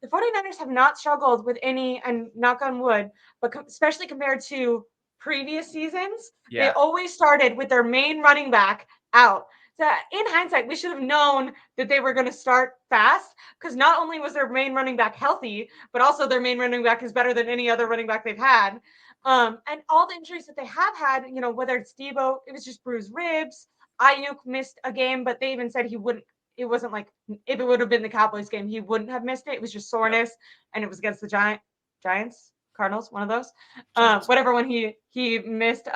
the 49ers have not struggled with any, and knock on wood, but especially compared to previous seasons, they Yeah. always started with their main running back out. So in hindsight, we should have known that they were going to start fast because not only was their main running back healthy, but also their main running back is better than any other running back they've had. And all the injuries that they have had, whether it's Debo, it was just bruised ribs. Ayuk missed a game, but they even said he wouldn't. It wasn't like if it would have been the Cowboys game, he wouldn't have missed it. It was just Yep. soreness, and it was against the Giants, Cardinals, one of those. Giants. Whatever one he missed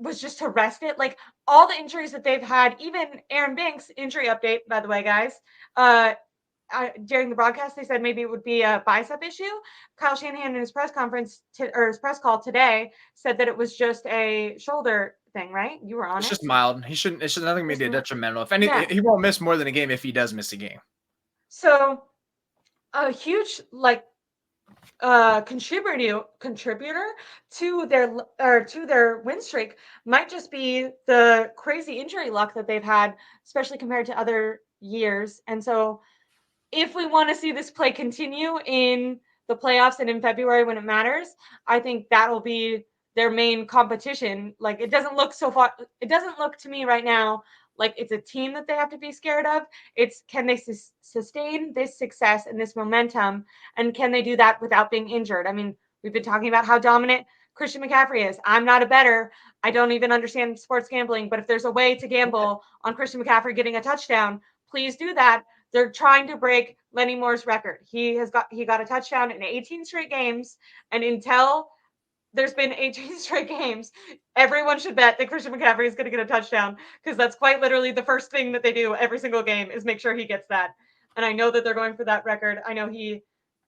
was just to rest it. Like all the injuries that they've had, even Aaron Banks injury update, by the way, guys. During the broadcast, they said maybe it would be a bicep issue. Kyle Shanahan in his press conference or his press call today said that it was just a shoulder thing, right? You were on It's it. just mild. It should nothing be detrimental. If any, Yeah. he won't miss more than a game if he does miss a game. So a huge contributor to their win streak might just be the crazy injury luck that they've had, especially compared to other years. And so if we want to see this play continue in the playoffs and in February when it matters, I think that'll be their main competition. Like it doesn't look to me right now like it's a team that they have to be scared of. It's can they sustain this success and this momentum, and can they do that without being injured? I mean, we've been talking about how dominant Christian McCaffrey is. I'm not a bettor. I don't even understand sports gambling, but if there's a way to gamble on Christian McCaffrey getting a touchdown, please do that. They're trying to break Lenny Moore's record. He got a touchdown in 18 straight games, and until there's been 18 straight games, everyone should bet that Christian McCaffrey is going to get a touchdown because that's quite literally the first thing that they do every single game is make sure he gets that. And I know that they're going for that record. I know he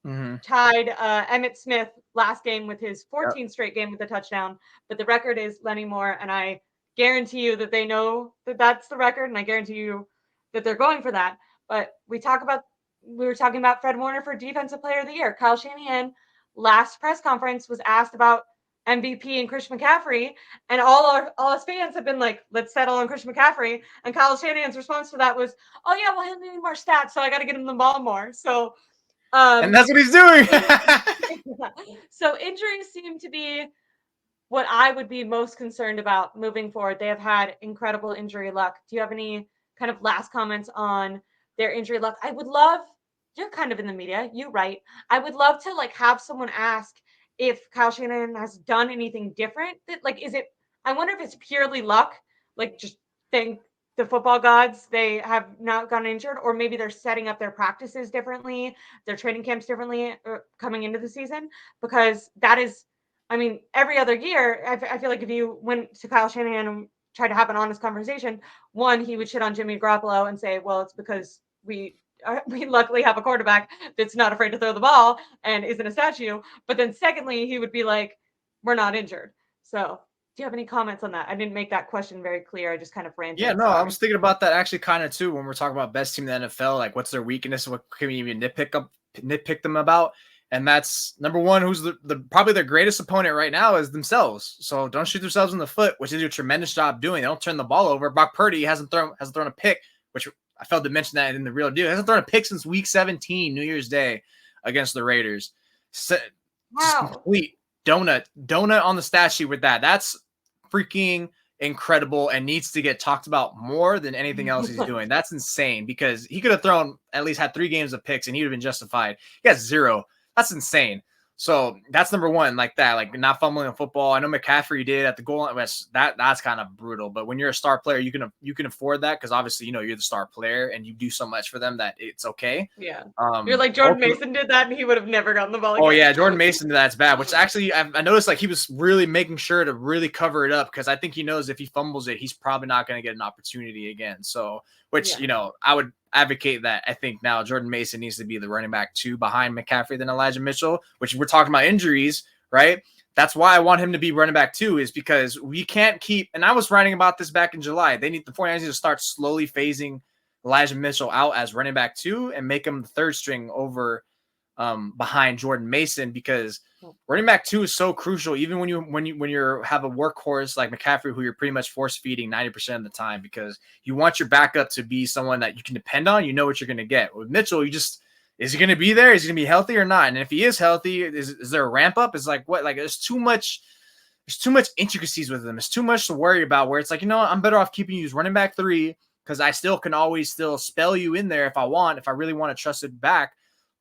tied Emmitt Smith last game with his 14th straight game with a touchdown, but the record is Lenny Moore, and I guarantee you that they know that that's the record, and I guarantee you that they're going for that. But we were talking about Fred Warner for Defensive Player of the Year. Kyle Shanahan last press conference was asked about MVP and Christian McCaffrey, and all us fans have been like, let's settle on Christian McCaffrey. And Kyle Shanahan's response to that was, oh yeah, well he'll need more stats, so I got to get him the ball more. So and that's what he's doing. So injuries seem to be what I would be most concerned about moving forward. They have had incredible injury luck. Do you have any kind of last comments on their injury luck? I would love, you're kind of in the media, you write. I would love to like have someone ask if Kyle Shanahan has done anything different. That like, is it, I wonder if it's purely luck, like just thank the football gods they have not gotten injured, or maybe they're setting up their practices differently, their training camps differently coming into the season, because that is, I mean, every other year, I feel like if you went to Kyle Shanahan and tried to have an honest conversation, one, he would shit on Jimmy Garoppolo and say, well, it's because we luckily have a quarterback that's not afraid to throw the ball and isn't a statue. But then secondly, he would be like, we're not injured. So do you have any comments on that? I didn't make that question very clear. I just kind of ranted. Yeah, no, I was thinking about that actually kind of too when we're talking about best team in the NFL, like what's their weakness, what can we even nitpick them about? And that's number one, who's the probably their greatest opponent right now is themselves. So don't shoot themselves in the foot, which they do a tremendous job doing. They don't turn the ball over. Brock Purdy hasn't thrown a pick, which I failed to mention that in the real deal. He hasn't thrown a pick since week 17, New Year's Day against the Raiders. Just complete donut on the stat sheet with that. That's freaking incredible and needs to get talked about more than anything else he's doing. That's insane because he could have thrown at least had 3 games of picks and he would have been justified. He has 0. That's insane. So that's number one, like that, like not fumbling the football. I know McCaffrey did at the goal line. That's kind of brutal. But when you're a star player, you can afford that because obviously you're the star player and you do so much for them that it's okay. Yeah, you're like Jordan Mason did that and he would have never gotten the ball again. Oh yeah, Jordan Mason did that's bad. Which actually I noticed like he was really making sure to really cover it up because I think he knows if he fumbles it, he's probably not going to get an opportunity again. So I would advocate that. I think now Jordan Mason needs to be the running back 2 behind McCaffrey than Elijah Mitchell, which we're talking about injuries, right? That's why I want him to be running back 2 is because we can't keep, and I was writing about this back in July. The 49ers need to start slowly phasing Elijah Mitchell out as running back 2 and make him the 3rd string over behind Jordan Mason because running back 2 is so crucial. Even when you have a workhorse like McCaffrey, who you're pretty much force feeding 90% of the time, because you want your backup to be someone that you can depend on. You know what you're going to get with Mitchell. Is he going to be there? Is he going to be healthy or not? And if he is healthy, is there a ramp up? It's like, what? Like, there's too much intricacies with him. It's too much to worry about where it's like, I'm better off keeping you as running back 3 because I still can always still spell you in there if I really want to trust it back.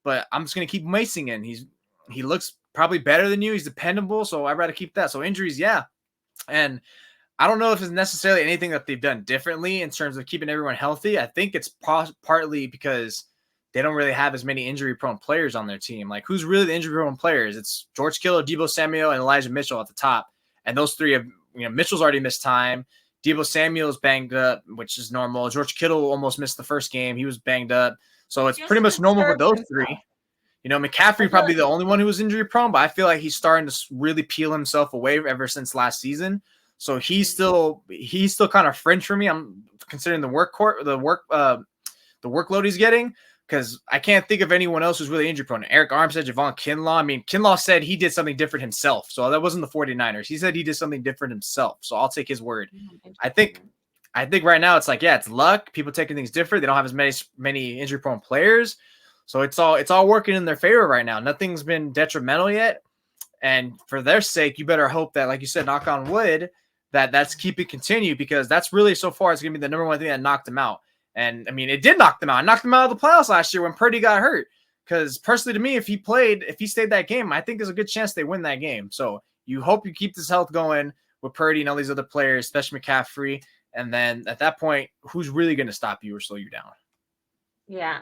But I'm just going to keep Macing in. He looks probably better than you. He's dependable. So I'd rather keep that. So injuries, yeah. And I don't know if it's necessarily anything that they've done differently in terms of keeping everyone healthy. I think it's partly because they don't really have as many injury-prone players on their team. Like, who's really the injury-prone players? It's George Kittle, Deebo Samuel, and Elijah Mitchell at the top. And those 3 have, Mitchell's already missed time. Deebo Samuel's banged up, which is normal. George Kittle almost missed the first game. He was banged up. So it's pretty much normal for those 3. McCaffrey probably the only one who was injury-prone, but I feel like he's starting to really peel himself away ever since last season. So he's still kind of fringe for me. I'm considering the workload he's getting, because I can't think of anyone else who's really injury prone. Eric Armstead, Javon Kinlaw. I mean, Kinlaw said he did something different himself. So that wasn't the 49ers. He said he did something different himself. So I'll take his word. I think right now it's like, yeah, it's luck. People taking things different. They don't have as many injury prone players. So it's all working in their favor right now. Nothing's been detrimental yet. And for their sake, you better hope that, like you said, knock on wood, that's keep it continue, because that's really so far it's going to be the number one thing that knocked them out. And I mean, it did knock them out. It knocked them out of the playoffs last year when Purdy got hurt. Because personally, to me, if he stayed that game, I think there's a good chance they win that game. So you hope you keep this health going with Purdy and all these other players, especially McCaffrey. And then at that point, who's really going to stop you or slow you down? Yeah.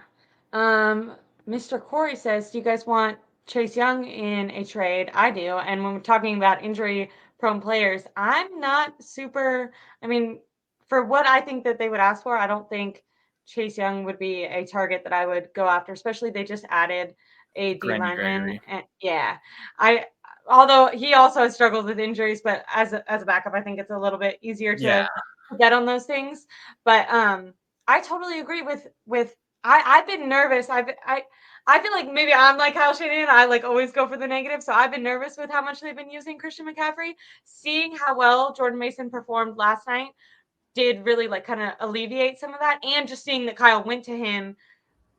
Mr. Corey says, do you guys want Chase Young in a trade? I do. And when we're talking about injury-prone players, I'm not super. I mean, for what I think that they would ask for, I don't think Chase Young would be a target that I would go after. Especially they just added a D lineman. And yeah, although he also has struggled with injuries, but as a backup, I think it's a little bit easier to get on those things. But I totally agree with. I've been nervous. I feel like maybe I'm like Kyle Shanahan. I like always go for the negative. So I've been nervous with how much they've been using Christian McCaffrey. Seeing how well Jordan Mason performed last night did really like kind of alleviate some of that. And just seeing that Kyle went to him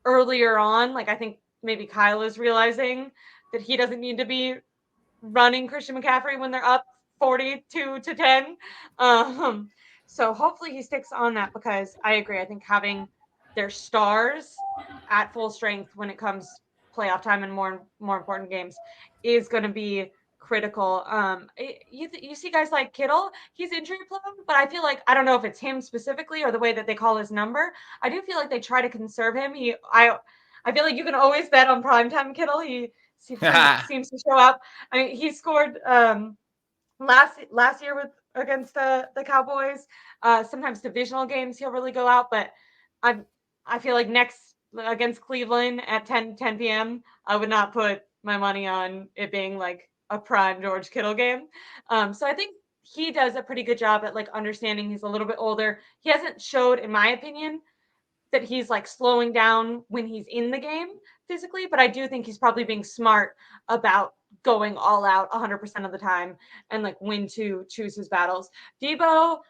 earlier on, like I think maybe Kyle is realizing that he doesn't need to be running Christian McCaffrey when they're up 42-10. So hopefully he sticks on that, because I agree. I think having their stars at full strength when it comes playoff time and more important games is going to be critical. You see guys like Kittle, he's injury prone, but I feel like, I don't know if it's him specifically or the way that they call his number. I do feel like they try to conserve him. I feel like you can always bet on primetime Kittle. He seems to show up. I mean, he scored last year against the Cowboys. Sometimes divisional games he'll really go out, but I feel like next against Cleveland at 10 p.m., I would not put my money on it being like a prime George Kittle game. So I think he does a pretty good job at like understanding he's a little bit older. He hasn't showed, in my opinion, that he's like slowing down when he's in the game physically, but I do think he's probably being smart about going all out 100% of the time and like when to choose his battles. Deebo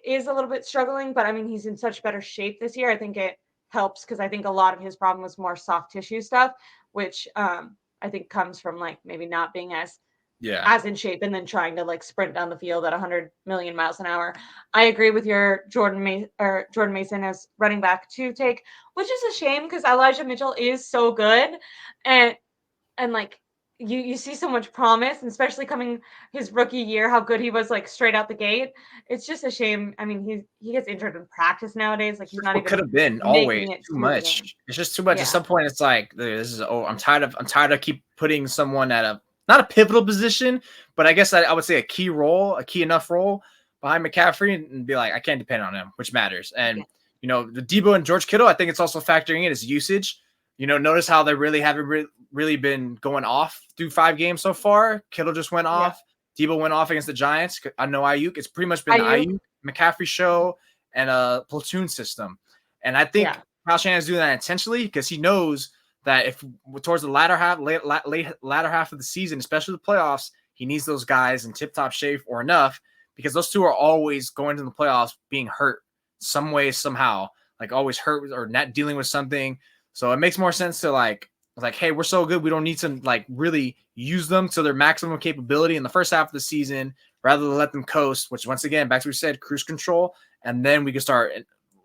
is a little bit struggling, but I mean, he's in such better shape this year. I think it helps, because I think a lot of his problem was more soft tissue stuff, which I think comes from like maybe not being as in shape and then trying to like sprint down the field at 100 million miles an hour. I agree with your Jordan Mason as running back to take, which is a shame because Elijah Mitchell is so good, and like you see so much promise, and especially coming his rookie year, how good he was like straight out the gate. It's just a shame. I mean, he gets injured in practice nowadays. Like he's not even could have been always too much. It's just too much. At some point, it's like I'm tired of keep putting someone at not a pivotal position, but I guess I would say a key enough role behind McCaffrey, and be like, I can't depend on him, which matters. And the Deebo and George Kittle, I think it's also factoring in his usage. Notice how they really haven't really been going off through 5 games so far. Kittle just went off. Deebo went off against the Giants. I know Ayuk. It's pretty much been the Ayuk McCaffrey show and a platoon system. And I think Kyle Shanahan's doing that intentionally, because he knows that if towards the latter half of the season, especially the playoffs, he needs those guys in tip-top shape or enough, because those two are always going to the playoffs being hurt some way, somehow, like always hurt or not dealing with something. So it makes more sense to like, hey, we're so good, we don't need to like really use them to their maximum capability in the first half of the season, rather than let them coast, which once again, back to what we said, cruise control, and then we can start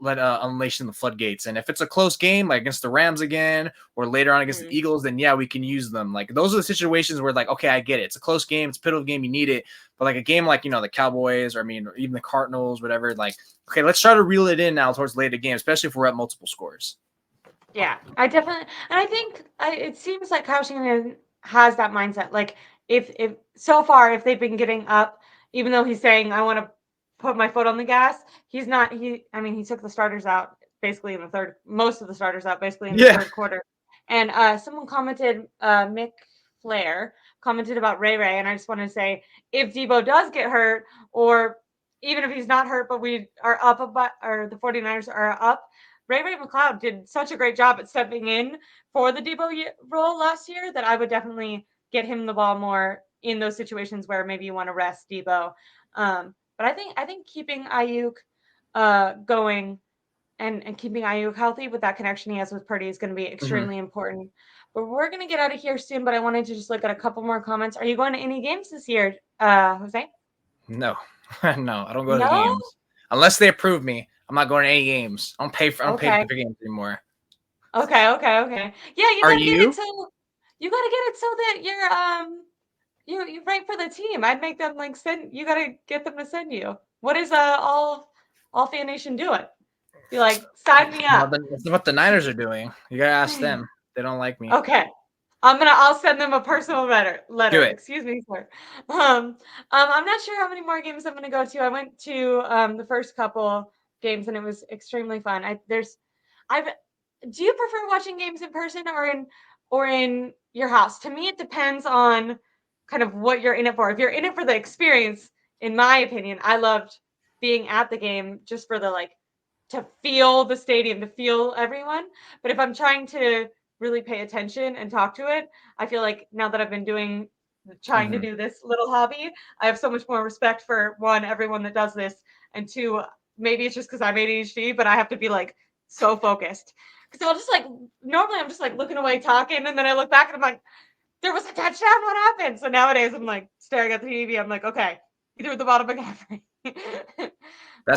unleashing the floodgates. And if it's a close game, like against the Rams again, or later on against the Eagles, then yeah, we can use them. Like those are the situations where like, okay, I get it. It's a close game. It's a pivotal game. You need it. But like a game like, the Cowboys, or even the Cardinals, whatever, like, okay, let's try to reel it in now towards the later game, especially if we're at multiple scores. Yeah, I definitely, and I think it seems like Kyle Shanahan has that mindset. Like if so far, if they've been getting up, even though he's saying, I want to put my foot on the gas, he's not, he took the starters out basically in the third, most of the starters out basically in the third quarter. And someone commented, Mick Flair commented about Ray, and I just want to say, if Debo does get hurt, or even if he's not hurt, but we are up, or the 49ers are up, Ray McCloud did such a great job at stepping in for the Debo role last year that I would definitely get him the ball more in those situations where maybe you want to rest Debo. But I think keeping Ayuk going and keeping Ayuk healthy with that connection he has with Purdy is going to be extremely important. But we're going to get out of here soon, but I wanted to just look at a couple more comments. Are you going to any games this year, Jose? No, no, I don't go to the No? games unless they approve me. I'm not going to any games. I don't pay for Okay. the games anymore. Okay. Yeah, you Are gotta get you? it so that you write for the team. I'd make them like send you gotta get them to send you. What is all Fan Nation doing? Be like, sign me Well, up. that's what the Niners are doing. You gotta ask them. They don't like me. Okay. I'll send them a personal letter. Do it. Excuse me, sir. I'm not sure how many more games I'm gonna go to. I went to the first couple games and it was extremely fun. Do you prefer watching games in person or in your house? To me, it depends on kind of what you're in it for. If you're in it for the experience, in my opinion, I loved being at the game just for the to feel the stadium, to feel everyone. But if I'm trying to really pay attention and talk to it, I feel like now that I've been trying to do this little hobby, I have so much more respect for one, everyone that does this, and two, maybe it's just because I'm ADHD, but I have to be like so focused. Because I'll just normally I'm just like looking away talking, and then I look back and I'm like, there was a touchdown. What happened? So nowadays I'm like staring at the TV. I'm like, okay, he threw the bottom again.